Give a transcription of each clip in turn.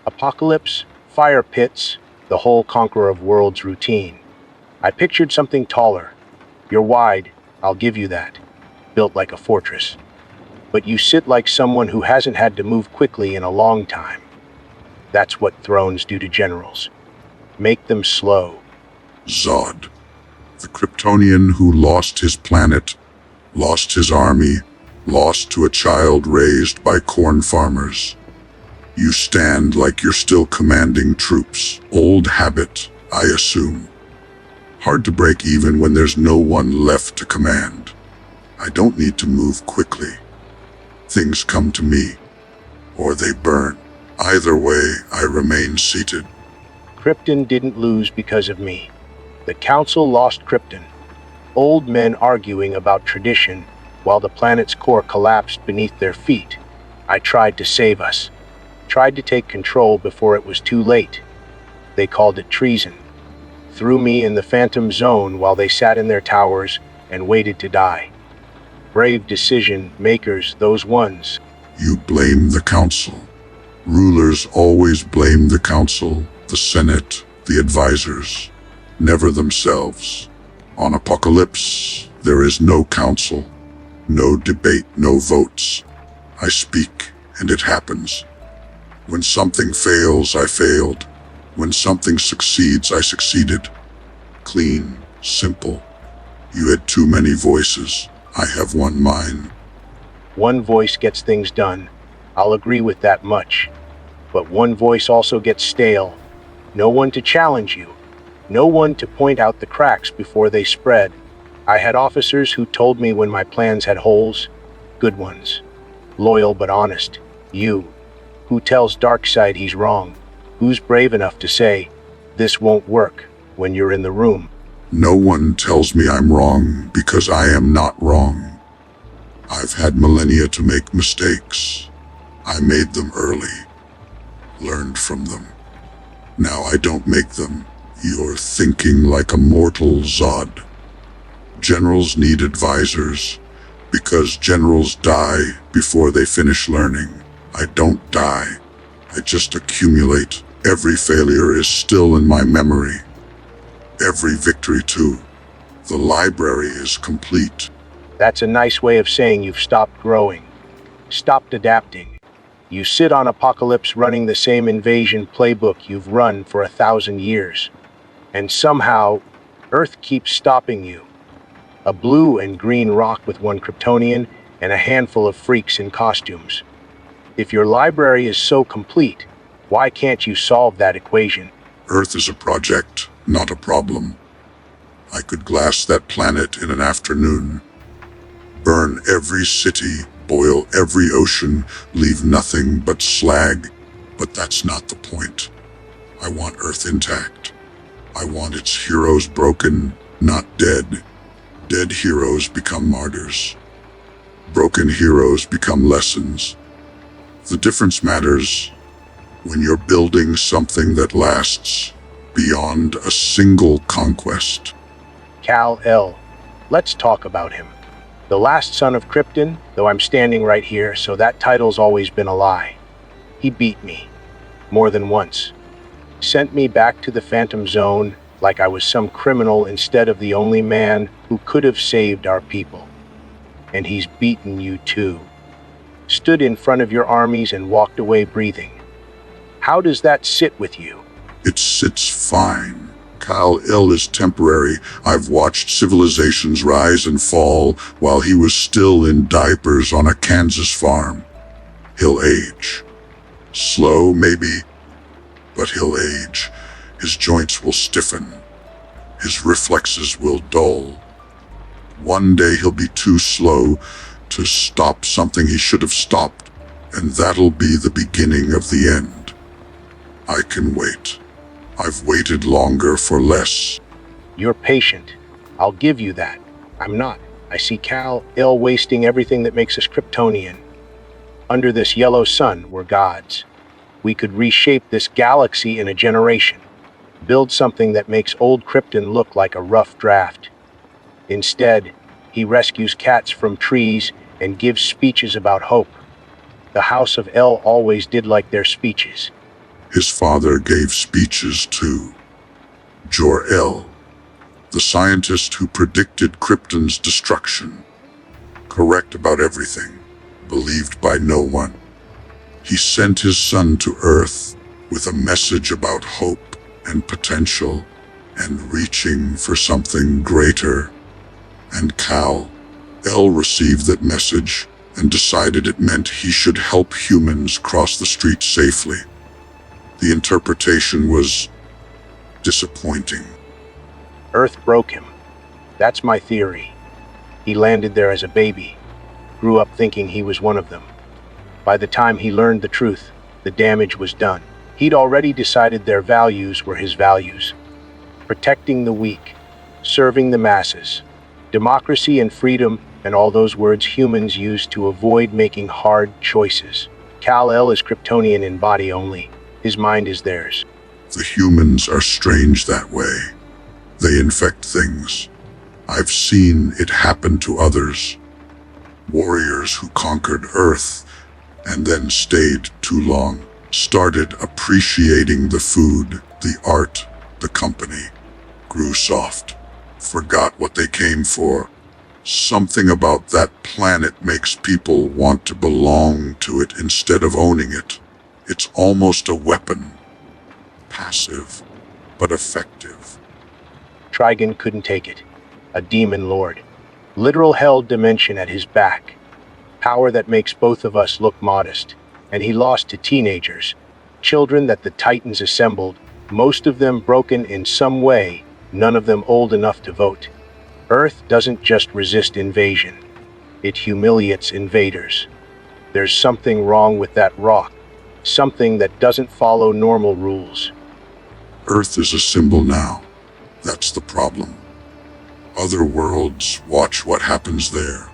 Apocalypse, fire pits, the whole conqueror of worlds routine. I pictured something taller. You're wide, I'll give you that. Built like a fortress. But you sit like someone who hasn't had to move quickly in a long time. That's what thrones do to generals. Make them slow. Zod, the Kryptonian who lost his planet, lost his army, lost to a child raised by corn farmers. You stand like you're still commanding troops. Old habit, I assume. Hard to break even when there's no one left to command. I don't need to move quickly. Things come to me, or they burn. Either way, I remain seated. Krypton didn't lose because of me. The Council lost Krypton. Old men arguing about tradition while the planet's core collapsed beneath their feet. I tried to save us. Tried to take control before it was too late. They called it treason. Threw me in the Phantom Zone while they sat in their towers and waited to die. Brave decision makers, those ones. You blame the Council. Rulers always blame the Council, the Senate, the advisors, never themselves. On Apocalypse, there is no council, no debate, no votes. I speak, and it happens. When something fails, I failed. When something succeeds, I succeeded. Clean, simple. You had too many voices. I have one mind. One voice gets things done. I'll agree with that much. But one voice also gets stale. No one to challenge you. No one to point out the cracks before they spread. I had officers who told me when my plans had holes. Good ones. Loyal but honest. You. Who tells Darkseid he's wrong? Who's brave enough to say, this won't work, when you're in the room? No one tells me I'm wrong because I am not wrong. I've had millennia to make mistakes. I made them early. Learned from them. Now I don't make them. You're thinking like a mortal, Zod. Generals need advisors, because generals die before they finish learning. I don't die. I just accumulate. Every failure is still in my memory. Every victory, too. The library is complete. That's a nice way of saying you've stopped growing. Stopped adapting. You sit on Apocalypse running the same invasion playbook you've run for 1,000 years. And somehow, Earth keeps stopping you. A blue and green rock with one Kryptonian and a handful of freaks in costumes. If your library is so complete, why can't you solve that equation? Earth is a project, not a problem. I could glass that planet in an afternoon. Burn every city, boil every ocean, leave nothing but slag. But that's not the point. I want Earth intact. I want its heroes broken, not dead. Dead heroes become martyrs. Broken heroes become lessons. The difference matters when you're building something that lasts beyond a single conquest. Kal-El. Let's talk about him. The last son of Krypton, though I'm standing right here, so that title's always been a lie. He beat me. More than once. Sent me back to the Phantom Zone like I was some criminal instead of the only man who could have saved our people. And he's beaten you too. Stood in front of your armies and walked away breathing. How does that sit with you? It sits fine. Kal-El is temporary. I've watched civilizations rise and fall while he was still in diapers on a Kansas farm. He'll age. Slow, maybe, but he'll age. His joints will stiffen. His reflexes will dull. One day he'll be too slow to stop something he should have stopped, and that'll be the beginning of the end. I can wait. I've waited longer for less. You're patient. I'll give you that. I'm not. I see Kal-El wasting everything that makes us Kryptonian. Under this yellow sun, we're gods. We could reshape this galaxy in a generation. Build something that makes old Krypton look like a rough draft. Instead, he rescues cats from trees and gives speeches about hope. The House of El always did like their speeches. His father gave speeches to Jor-El, the scientist who predicted Krypton's destruction. Correct about everything, believed by no one. He sent his son to Earth with a message about hope and potential and reaching for something greater. And Kal-El received that message and decided it meant he should help humans cross the street safely. The interpretation was disappointing. Earth broke him. That's my theory. He landed there as a baby, grew up thinking he was one of them. By the time he learned the truth, the damage was done. He'd already decided their values were his values. Protecting the weak, serving the masses, democracy and freedom, and all those words humans use to avoid making hard choices. Kal-El is Kryptonian in body only. His mind is theirs. The humans are strange that way. They infect things. I've seen it happen to others. Warriors who conquered Earth and then stayed too long started appreciating the food, the art, the company, grew soft, forgot what they came for. Something about that planet makes people want to belong to it instead of owning it. It's almost a weapon. Passive, but effective. Trigon couldn't take it. A demon lord. Literal hell dimension at his back. Power that makes both of us look modest. And he lost to teenagers. Children that the Titans assembled, most of them broken in some way, none of them old enough to vote. Earth doesn't just resist invasion. It humiliates invaders. There's something wrong with that rock. Something that doesn't follow normal rules. Earth is a symbol now. That's the problem. Other worlds watch what happens there.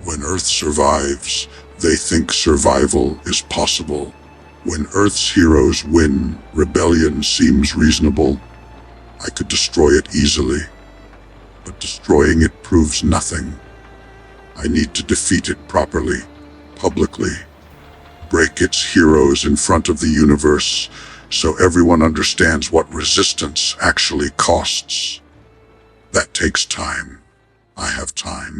When Earth survives, they think survival is possible. When Earth's heroes win, rebellion seems reasonable. I could destroy it easily, but destroying it proves nothing. I need to defeat it properly, publicly. Break its heroes in front of the universe, so everyone understands what resistance actually costs. That takes time. I have time.